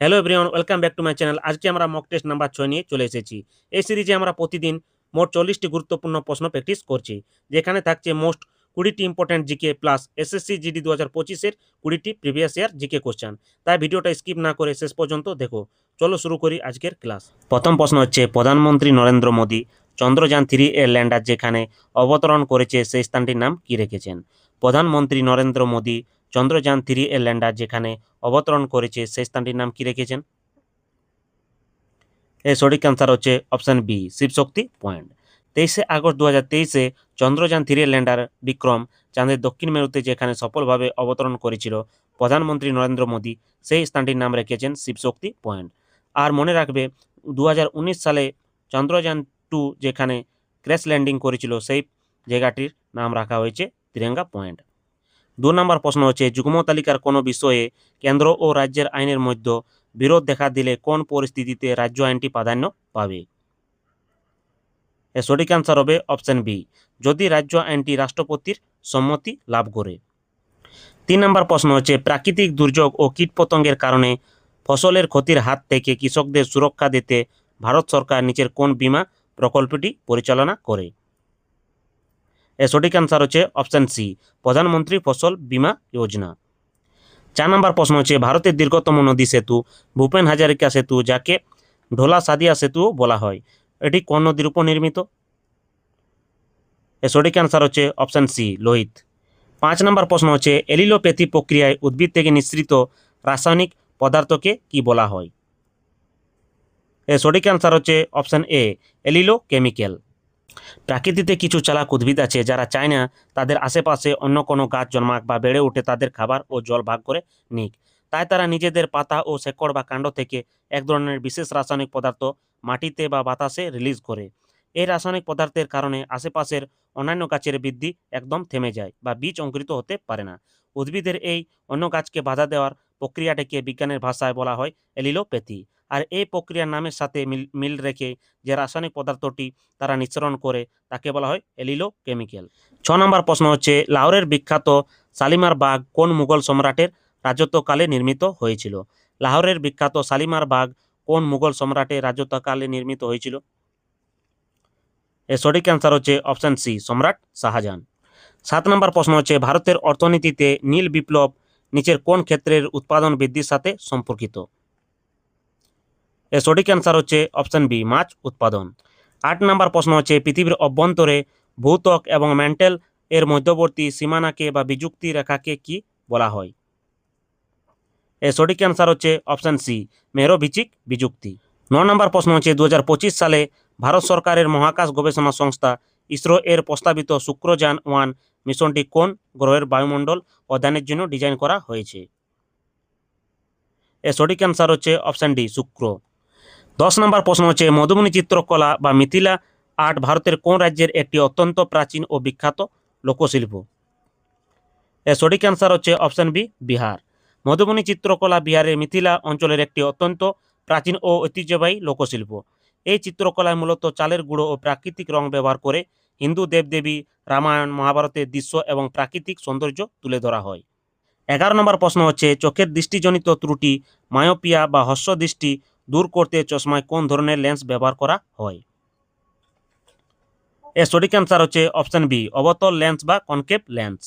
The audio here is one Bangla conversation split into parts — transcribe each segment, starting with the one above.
Hello everyone, welcome back to my channel. আজকে আমরা মক টেস্ট নাম্বার 6 নিয়ে চলে এসেছি। এই সিরিজে আমরা প্রতিদিন মোট 40টি গুরুত্বপূর্ণ প্রশ্ন প্র্যাকটিস করছি, যেখানে থাকছে মোস্ট 20টি important GK plus SSC GD 2025-এর 20টি প্রিভিয়াস ইয়ার জিকে কোশ্চেন। তাই ভিডিওটা স্কিপ না করে শেষ পর্যন্ত দেখো। চলো শুরু করি আজকের ক্লাস। প্রথম প্রশ্ন হচ্ছে, প্রধানমন্ত্রী নরেন্দ্র মোদী চন্দ্রযান 3 এর ল্যান্ডার যেখানে অবতরণ করেছে সেই স্থানটির নাম কি রেখেছেন? প্রধানমন্ত্রী নরেন্দ্র মোদী চন্দ্রযান 3 এর ল্যান্ডার যেখানে অবতরণ করেছে সেই স্থানটির নাম কি রেখেছেন? এর সঠিক অ্যান্সার হচ্ছে অপশন বি, শিবশক্তি পয়েন্ট। 23শে আগস্ট 2023-এ চন্দ্রযান 3 এর ল্যান্ডার বিক্রম চাঁদের দক্ষিণ মেরুতে যেখানে সফলভাবে অবতরণ করেছিল প্রধানমন্ত্রী নরেন্দ্র মোদী, সেই স্থানটির নাম রেখেছেন শিবশক্তি পয়েন্ট। আর মনে রাখবে, 2019 সালে চন্দ্রযান 2 যেখানে ক্র্যাশ ল্যান্ডিং করেছিল সেই জায়গাটির নাম রাখা হয়েছে তিরঙ্গা পয়েন্ট। 2 নম্বর প্রশ্ন হচ্ছে, যুগ্ম তালিকার কোনো বিষয়ে কেন্দ্র ও রাজ্যের আইনের মধ্যে বিরোধ দেখা দিলে কোন পরিস্থিতিতে রাজ্য আইনটি প্রাধান্য পাবে? এর সঠিক অ্যান্সার হবে অপশন বি, যদি রাজ্য আইনটি রাষ্ট্রপতির সম্মতি লাভ করে। 3 নম্বর প্রশ্ন হচ্ছে, প্রাকৃতিক দুর্যোগ ও কীটপতঙ্গের কারণে ফসলের ক্ষতির হাত থেকে কৃষকদের সুরক্ষা দিতে ভারত সরকার নিচের কোন বীমা প্রকল্পটি পরিচালনা করে? এর সঠিক অ্যান্সার হচ্ছে অপশন সি, প্রধানমন্ত্রী ফসল বীমা যোজনা। 4 নম্বর প্রশ্ন হচ্ছে, ভারতের দীর্ঘতম নদী সেতু ভূপেন হাজারিকা সেতু, যাকে ঢোলা সাদিয়া সেতুও বলা হয়, এটি কোন নদীর উপর নির্মিত? এর সঠিক অ্যান্সার হচ্ছে অপশন সি, লোহিত। 5 নম্বর প্রশ্ন হচ্ছে, এলিলোপ্যাথি প্রক্রিয়ায় উদ্ভিদ থেকে নিঃসৃত রাসায়নিক পদার্থকে কি বলা হয়? এর সঠিক অ্যান্সার হচ্ছে অপশন এ, এলিলো কেমিক্যাল। প্রকৃতিতে কিছু চালাক উদ্ভিদ আছে যারা চায় না তাদের আশেপাশে অন্য কোনো গাছ জন্মাক বা বেড়ে উঠে তাদের খাবার ও জল ভাগ করে নিক। তাই তারা নিজেদের পাতা ও শেকড় বা কাণ্ড থেকে এক ধরনের বিশেষ রাসায়নিক পদার্থ মাটিতে বা বাতাসে রিলিজ করে। এই রাসায়নিক পদার্থের কারণে আশেপাশের অন্যান্য গাছের বৃদ্ধি একদম থেমে যায় বা বীজ অঙ্কুরিত হতে পারে না। উদ্ভিদের এই অন্য গাছকে বাধা দেওয়ার প্রক্রিয়াটাকে বিজ্ঞানের ভাষায় বলা হয় এলিলোপ্যাথি। আর এই প্রক্রিয়ার নামের সাথে মিল রেখে যে রাসায়নিক পদার্থটি তারা নিঃসরণ করে তাকে বলা হয় এলিলো কেমিক্যাল। 6 নম্বর প্রশ্ন হচ্ছে, লাহোরের বিখ্যাত শালিমার বাগ কোন মুঘল সম্রাটের রাজত্বকালে নির্মিত হয়েছিল? লাহোরের বিখ্যাত শালিমার বাগ কোন মুঘল সম্রাটের রাজত্বকালে নির্মিত হয়েছিল? এর সঠিক অ্যান্সার হচ্ছে অপশন সি, সম্রাট শাহজাহান। 7 নম্বর প্রশ্ন হচ্ছে, ভারতের অর্থনীতিতে নীল বিপ্লব নিচের কোন ক্ষেত্রের উৎপাদন বৃদ্ধির সাথে সম্পর্কিত? এর সঠিক অ্যান্সার হচ্ছে অপশন বি, মাছ উৎপাদন। 8 নম্বর প্রশ্ন হচ্ছে, পৃথিবীর অভ্যন্তরে ভূত্বক এবং ম্যান্টেল এর মধ্যবর্তী সীমানাকে বা বিযুক্তি রেখাকে কি বলা হয়? এর সঠিক অ্যান্সার হচ্ছে অপশন সি, মেরোভিচিক বিযুক্তি। 9 নম্বর প্রশ্ন হচ্ছে, 2025 সালে ভারত সরকারের মহাকাশ গবেষণা সংস্থা ইসরো এর প্রস্তাবিত শুক্রযান-1 মিশনটি কোন গ্রহের বায়ুমণ্ডল অধ্যয়নের জন্য ডিজাইন করা হয়েছে? এর সঠিক অ্যান্সার হচ্ছে অপশন ডি, শুক্র। 10 নম্বর প্রশ্ন হচ্ছে, মধুবনী চিত্রকলা বা মিথিলা আর্ট ভারতের কোন রাজ্যের একটি অত্যন্ত প্রাচীন ও বিখ্যাত লোকশিল্প? এর সঠিক অ্যান্সার হচ্ছে অপশন বি, বিহার। মধুবনী চিত্রকলা বিহারের মিথিলা অঞ্চলের একটি অত্যন্ত প্রাচীন ও ঐতিহ্যবাহী লোকশিল্প। এই চিত্রকলায় মূলত চালের গুঁড়ো ও প্রাকৃতিক রং ব্যবহার করে হিন্দু দেবদেবী, রামায়ণ, মহাভারতের দৃশ্য এবং প্রাকৃতিক সৌন্দর্য তুলে ধরা হয়। 11 নম্বর প্রশ্ন হচ্ছে, চোখের দৃষ্টিজনিত ত্রুটি মায়োপিয়া বা হ্রস্ব দৃষ্টি দূর করতে চশমায় কোন ধরনের লেন্স ব্যবহার করা হয়? এর সঠিক অ্যান্সার হচ্ছে অপশন বি, অবতল লেন্স বা কনকেভ লেন্স।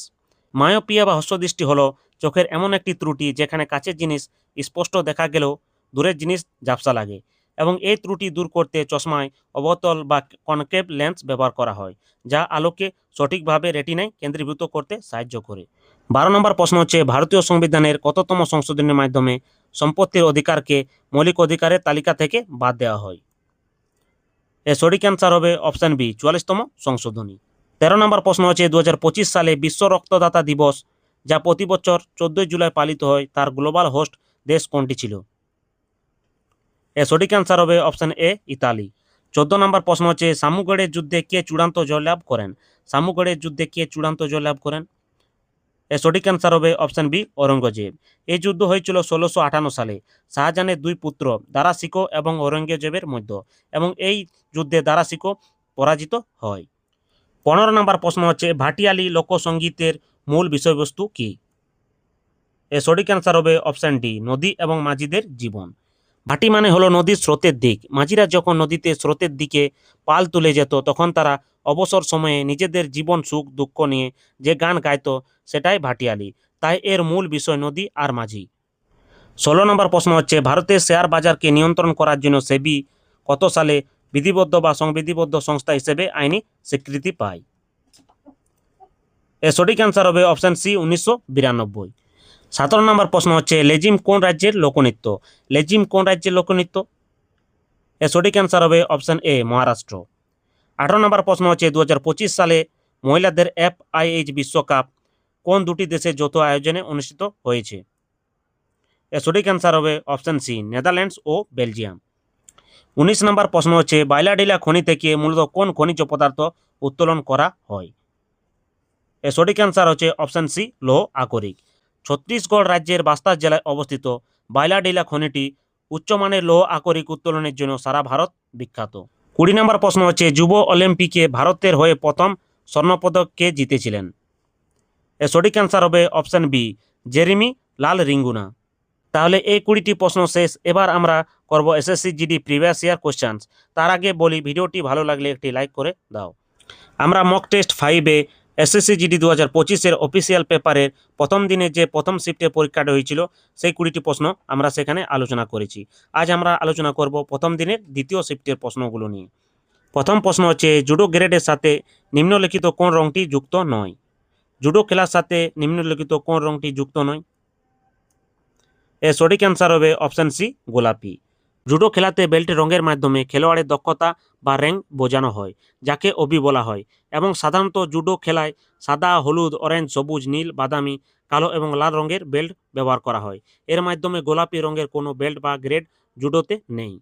মায়োপিয়া বা হ্রস্বদৃষ্টি হলো চোখের এমন একটি ত্রুটি যেখানে কাছের জিনিস স্পষ্ট দেখা গেলেও দূরের জিনিস ঝাপসা লাগে, এবং এই ত্রুটি দূর করতে চশমায় অবতল বা কনকেভ লেন্স ব্যবহার করা হয়, যা আলোকে সঠিকভাবে রেটিনায় কেন্দ্রীভূত করতে সাহায্য করে। 12 নম্বর প্রশ্ন হচ্ছে, ভারতীয় সংবিধানের কততম সংশোধনের মাধ্যমে সম্পত্তির অধিকারকে মৌলিক অধিকারের তালিকা থেকে বাদ দেওয়া হয়? এর সঠিক অ্যান্সার হবে অপশন বি, 44তম সংশোধনী। 13 নম্বর প্রশ্ন হচ্ছে, 2025 সালে বিশ্ব রক্তদাতা দিবস, যা প্রতি বছর 14 জুলাই পালিত হয়, তার গ্লোবাল হোস্ট দেশ কোনটি ছিল? এর সঠিক অ্যান্সার হবে অপশন এ, ইতালি। 14 নম্বর প্রশ্ন হচ্ছে, সামুগড়ের যুদ্ধে কে চূড়ান্ত জয়লাভ করেন? সামুগড়ের যুদ্ধে কে চূড়ান্ত জয়লাভ করেন? এর সঠিক অ্যান্সার হবে অপশন বি, ঔরঙ্গজেব। এই যুদ্ধ হয়েছিল 1658 সালে শাহজাহানের দুই পুত্র দারা শিকো এবং ঔরঙ্গজেবের মধ্যে, এবং এই যুদ্ধে দারা শিকো পরাজিত হয়। 15 নম্বর প্রশ্ন হচ্ছে, ভাটিয়ালি লোকসঙ্গীতের মূল বিষয়বস্তু কী? এর সঠিক অ্যান্সার হবে অপশান ডি, নদী এবং মাঝিদের জীবন। ভাটি মানে হলো নদীর স্রোতের দিক। মাঝিরা যখন নদীতে স্রোতের দিকে পাল তুলে যেত তখন তারা অবসর সময়ে নিজেদের জীবন সুখ দুঃখ নিয়ে যে গান গাইতো সেটাই ভাটিয়ালি। তাই এর মূল বিষয় নদী আর মাঝি। 16 নম্বর প্রশ্ন হচ্ছে, ভারতের শেয়ার বাজারকে নিয়ন্ত্রণ করার জন্য সেবি কত সালে বিধিবদ্ধ বা সংবিধিবদ্ধ সংস্থা হিসেবে আইনি স্বীকৃতি পায়? এর সঠিক অ্যান্সার হবে অপশান সি, 1992। 17 নম্বর প্রশ্ন হচ্ছে, লেজিম কোন রাজ্যের লোকনৃত্য? লেজিম কোন রাজ্যের লোকনৃত্য? এর সঠিক অ্যান্সার হবে অপশান এ, মহারাষ্ট্র। 18 নম্বর প্রশ্ন হচ্ছে, 2025 সালে মহিলাদের FIH বিশ্বকাপ কোন দুটি দেশের যৌথ আয়োজনে অনুষ্ঠিত হয়েছে? এর সঠিক অ্যান্সার হবে অপশান সি, নেদারল্যান্ডস ও বেলজিয়াম। 19 নম্বর প্রশ্ন হচ্ছে, বাইলাডিলা খনি থেকে মূলত কোন খনিজ পদার্থ উত্তোলন করা হয়? এর সঠিক অ্যান্সার হচ্ছে অপশান সি, লৌহ আকরিক। ছত্তিশগড় রাজ্যের বাস্তার জেলায় অবস্থিত বাইলাডিলা খনিটি উচ্চমানের লৌহ আকরিক উত্তোলনের জন্য সারা ভারত বিখ্যাত। 20 নম্বর প্রশ্ন হচ্ছে, যুব অলিম্পিকে ভারতের হয়ে প্রথম স্বর্ণপদক কে জিতেছিলেন? এর সঠিক অ্যান্সার হবে অপশান বি, জেরেমি লাল রিঙ্গুনা। তাহলে এই 20টি প্রশ্ন শেষ। এবার আমরা করব SSC GD previous year questions. তার আগে বলি, ভিডিওটি ভালো লাগলে একটি লাইক করে দাও। আমরা মক টেস্ট 5-এ SSC GD 2025-এর অফিসিয়াল পেপারের প্রথম দিনে যে প্রথম শিফটে পরীক্ষাটা হয়েছিল সেই 20টি প্রশ্ন আমরা সেখানে আলোচনা করেছি। আজ আমরা আলোচনা করব প্রথম দিনের দ্বিতীয় শিফটের প্রশ্নগুলো নিয়ে। প্রথম প্রশ্ন হচ্ছে, জুডো গ্রেডের সাথে নিম্নলিখিত কোন রঙটি যুক্ত নয়? জুডো খেলার সাথে নিম্নলিখিত কোন রঙটি যুক্ত নয়? এর সঠিক অ্যান্সার হবে অপশান সি, গোলাপি। জুডো খেলাতে বেল্টের রঙের মাধ্যমে খেলোয়াড়ের দক্ষতা বা র্যাঙ্ক বোঝানো হয়, যাকে ওবি বলা হয়, এবং সাধারণত জুডো খেলায় সাদা, হলুদ, অরেঞ্জ, সবুজ, নীল, বাদামি, কালো এবং লাল রঙের বেল্ট ব্যবহার করা হয়। এর মাধ্যমে গোলাপি রঙের কোনো বেল্ট বা গ্রেড জুডোতে নেই।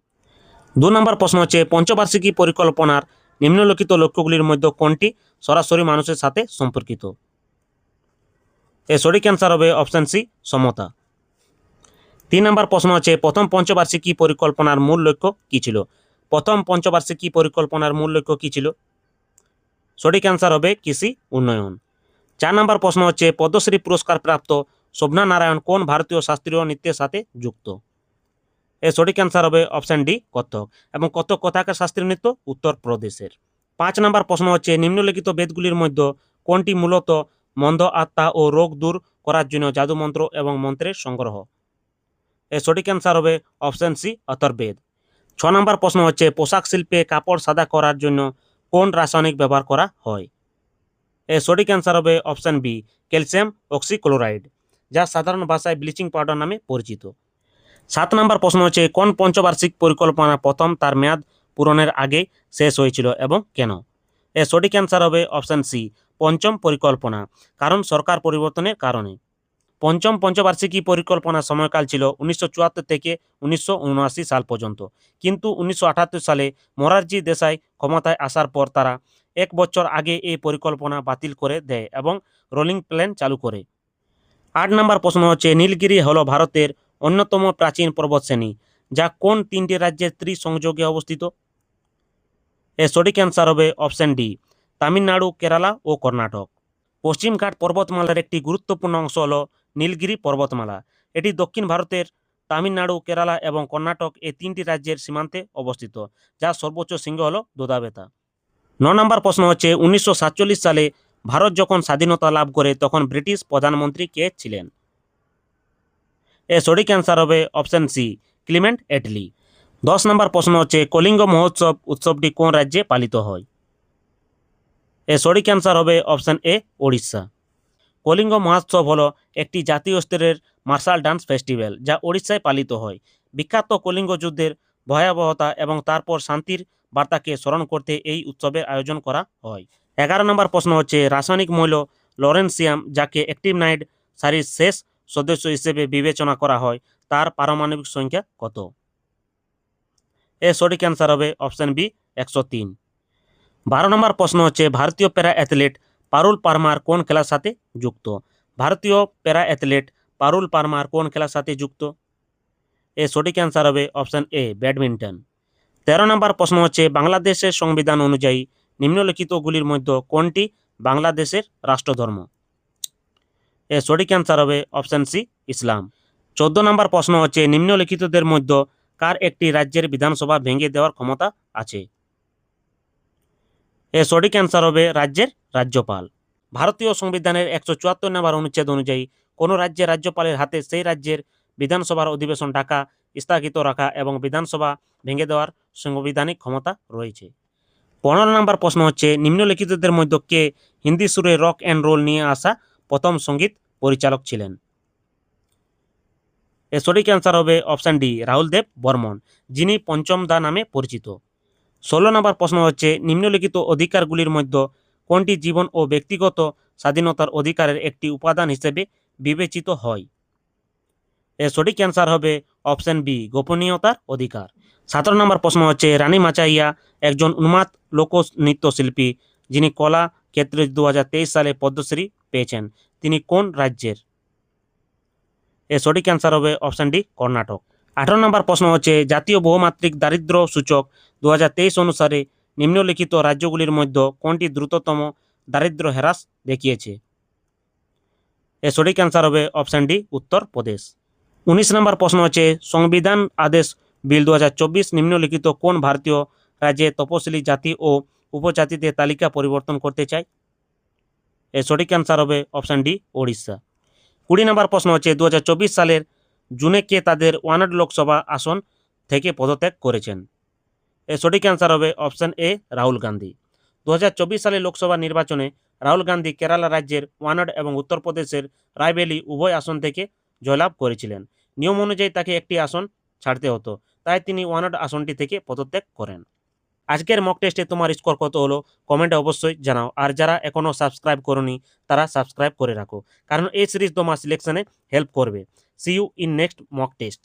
2 নম্বর প্রশ্ন হচ্ছে, পঞ্চবার্ষিকী পরিকল্পনার নিম্নলিখিত লক্ষ্যগুলির মধ্যে কোনটি সরাসরি মানুষের সাথে সম্পর্কিত? এর সঠিক অ্যান্সার হবে অপশান সি, সমতা। 3 নম্বর প্রশ্ন হচ্ছে, প্রথম পঞ্চবার্ষিকী পরিকল্পনার মূল লক্ষ্য কী ছিল? প্রথম পঞ্চবার্ষিকী পরিকল্পনার মূল লক্ষ্য কী ছিল? সঠিক অ্যান্সার হবে কৃষি উন্নয়ন। 4 নম্বর প্রশ্ন হচ্ছে, পদ্মশ্রী পুরস্কার প্রাপ্ত শোভনা নারায়ণ কোন ভারতীয় শাস্ত্রীয় নৃত্যের সাথে যুক্ত? এর সঠিক অ্যান্সার হবে অপশান ডি, কত্থক। এবং কত্থক কোথাকার শাস্ত্রীয় নৃত্য? উত্তরপ্রদেশের। 5 নম্বর প্রশ্ন হচ্ছে, নিম্নলিখিত বেদগুলির মধ্যে কোনটি মূলত মন্দ আত্মা ও রোগ দূর করার জন্য জাদুমন্ত্র এবং মন্ত্রের সংগ্রহ? এর সঠিক অ্যান্সার হবে অপশান সি, অথর্ববেদ। 6 নম্বর প্রশ্ন হচ্ছে, পোশাক শিল্পে কাপড় সাদা করার জন্য কোন রাসায়নিক ব্যবহার করা হয়? এর সঠিক অ্যান্সার হবে অপশান বি, ক্যালসিয়াম অক্সিক্লোরাইড, যা সাধারণ ভাষায় ব্লিচিং পাউডার নামে পরিচিত। 7 নম্বর প্রশ্ন হচ্ছে, কোন পঞ্চবার্ষিক পরিকল্পনা প্রথম তার মেয়াদ পূরণের আগে শেষ হয়েছিল এবং কেন? এর সঠিক অ্যান্সার হবে অপশান সি, পঞ্চম পরিকল্পনা, কারণ সরকার পরিবর্তনের কারণে। পঞ্চম পঞ্চবার্ষিকী পরিকল্পনার সময়কাল ছিল 1974 থেকে 1979 সাল পর্যন্ত, কিন্তু 1978 সালে মোরারজি দেশাই ক্ষমতায় আসার পর তারা 1 বছর আগে এই পরিকল্পনা বাতিল করে দেয় এবং রোলিং প্ল্যান চালু করে। 8 নম্বর প্রশ্ন হচ্ছে, নীলগিরি হল ভারতের অন্যতম প্রাচীন পর্বতশ্রেণী, যা কোন 3টি রাজ্যের ত্রিসংযোগে অবস্থিত? এর সঠিক অ্যান্সার হবে অপশান ডি, তামিলনাড়ু, কেরালা ও কর্ণাটক। পশ্চিমঘাট পর্বতমালার একটি গুরুত্বপূর্ণ অংশ হল নীলগিরি পর্বতমালা। এটি দক্ষিণ ভারতের তামিলনাড়ু, কেরালা এবং কর্ণাটক এই 3টি রাজ্যের সীমান্তে অবস্থিত, যার সর্বোচ্চ শৃঙ্গ হল দোদাবেতা। 9 নম্বর প্রশ্ন হচ্ছে, 1947 সালে ভারত যখন স্বাধীনতা লাভ করে তখন ব্রিটিশ প্রধানমন্ত্রী কে ছিলেন? এর সঠিক অ্যান্সার হবে অপশান সি, ক্লিমেন্ট এটলি। 10 নম্বর প্রশ্ন হচ্ছে, কলিঙ্গ মহোৎসব উৎসবটি কোন রাজ্যে পালিত হয়? এর সঠিক অ্যান্সার হবে অপশান এ, ওড়িশা। কলিঙ্গ মহোৎসব হলো একটি জাতীয় স্তরের মার্শাল ডান্স ফেস্টিভ্যাল, যা ওড়িশায় পালিত হয়। বিখ্যাত কলিঙ্গ যুদ্ধের ভয়াবহতা এবং তারপর শান্তির বার্তাকে স্মরণ করতে এই উৎসবের আয়োজন করা হয়। 11 নম্বর প্রশ্ন হচ্ছে, রাসায়নিক মৌল লরেন্সিয়াম, যাকে অ্যাক্টিনাইড সারির শেষ সদস্য হিসেবে বিবেচনা করা হয়, তার পারমাণবিক সংখ্যা কত? এর সঠিক অ্যান্সার হবে অপশান বি, 103। 12 নম্বর প্রশ্ন হচ্ছে, ভারতীয় প্যারা অ্যাথলেট পারুল পারমার কোন খেলার সাথে যুক্ত? ভারতীয় প্যারা অ্যাথলেট পারুল পারমার কোন খেলার সাথে যুক্ত? এর সঠিক অ্যান্সার হবে অপশান এ, ব্যাডমিন্টন। 13 নম্বর প্রশ্ন হচ্ছে, বাংলাদেশের সংবিধান অনুযায়ী নিম্নলিখিতগুলির মধ্যে কোনটি বাংলাদেশের রাষ্ট্রধর্ম? এর সঠিক অ্যান্সার হবে অপশান সি ইসলাম। 14 নম্বর প্রশ্ন হচ্ছে নিম্নলিখিতদের মধ্যে কার একটি রাজ্যের বিধানসভা ভেঙে দেওয়ার ক্ষমতা আছে? এর সঠিক অ্যান্সার হবে রাজ্যের রাজ্যপাল। ভারতীয় সংবিধানের 174 নম্বর অনুচ্ছেদ অনুযায়ী কোনো রাজ্যের রাজ্যপালের হাতে সেই রাজ্যের বিধানসভার অধিবেশন ডাকা, স্থগিত রাখা এবং বিধানসভা ভেঙে দেওয়ার সাংবিধানিক ক্ষমতা রয়েছে। 15 নম্বর প্রশ্ন হচ্ছে নিম্নলিখিতদের মধ্যে কে হিন্দি সুরে রক অ্যান্ড রোল নিয়ে আসা প্রথম সঙ্গীত পরিচালক ছিলেন? এর সঠিক অ্যান্সার হবে অপশান ডি রাহুল দেব বর্মন, যিনি পঞ্চম দা নামে পরিচিত। 16 নম্বর প্রশ্ন হচ্ছে নিম্নলিখিত অধিকারগুলির মধ্যে কোনটি জীবন ও ব্যক্তিগত স্বাধীনতার অধিকারের একটি উপাদান হিসেবে বিবেচিত হয়? এর সঠিক অ্যান্সার হবে অপশান বি গোপনীয়তার অধিকার। 17 নম্বর প্রশ্ন হচ্ছে রানী মাচাইয়া একজন উন্মাদ লোক নৃত্যশিল্পী যিনি কলা ক্ষেত্রে 2023 সালে পদ্মশ্রী পেয়েছেন, তিনি কোন রাজ্যের? এর সঠিক অ্যান্সার হবে অপশান ডি কর্ণাটক। 18 নম্বর প্রশ্ন হচ্ছে জাতীয় বহুমাত্রিক দারিদ্র্য সূচক 2023 অনুসারে নিম্নলিখিত রাজ্যগুলির মধ্যে কোনটি দ্রুততম দারিদ্র্য হ্রাস দেখিয়েছে? এর সঠিক অ্যান্সার হবে অপশান ডি উত্তরপ্রদেশ। 19 নম্বর প্রশ্ন হচ্ছে সংবিধান আদেশ বিল 2024 নিম্নলিখিত কোন ভারতীয় রাজ্যে তপশিলি জাতি ও উপজাতিদের তালিকা পরিবর্তন করতে চায়? এর সঠিক অ্যান্সার হবে অপশান ডি ওড়িশা। 20 নম্বর প্রশ্ন হচ্ছে 2024 সালের জুনে কে তাদের ওয়ানাড লোকসভা আসন থেকে পদত্যাগ করেছেন? এর সঠিক অ্যান্সার হবে অপশান এ রাহুল গান্ধী। 2024 সালের লোকসভা নির্বাচনে রাহুল গান্ধী কেরালা রাজ্যের ওয়ানাড এবং উত্তরপ্রদেশের রায়বেলি উভয় আসন থেকে জয়লাভ করেছিলেন। নিয়ম অনুযায়ী তাকে একটি আসন ছাড়তে হতো, তাই তিনি ওয়ানাড আসনটি থেকে পদত্যাগ করেন। আজকের মক টেস্টে তোমার স্কোর কত হলো কমেন্টে অবশ্যই জানাও, আর যারা এখনও সাবস্ক্রাইব করনি তারা সাবস্ক্রাইব করে রাখো, কারণ এই সিরিজ তোমার সিলেকশনে হেল্প করবে। See you in next mock test.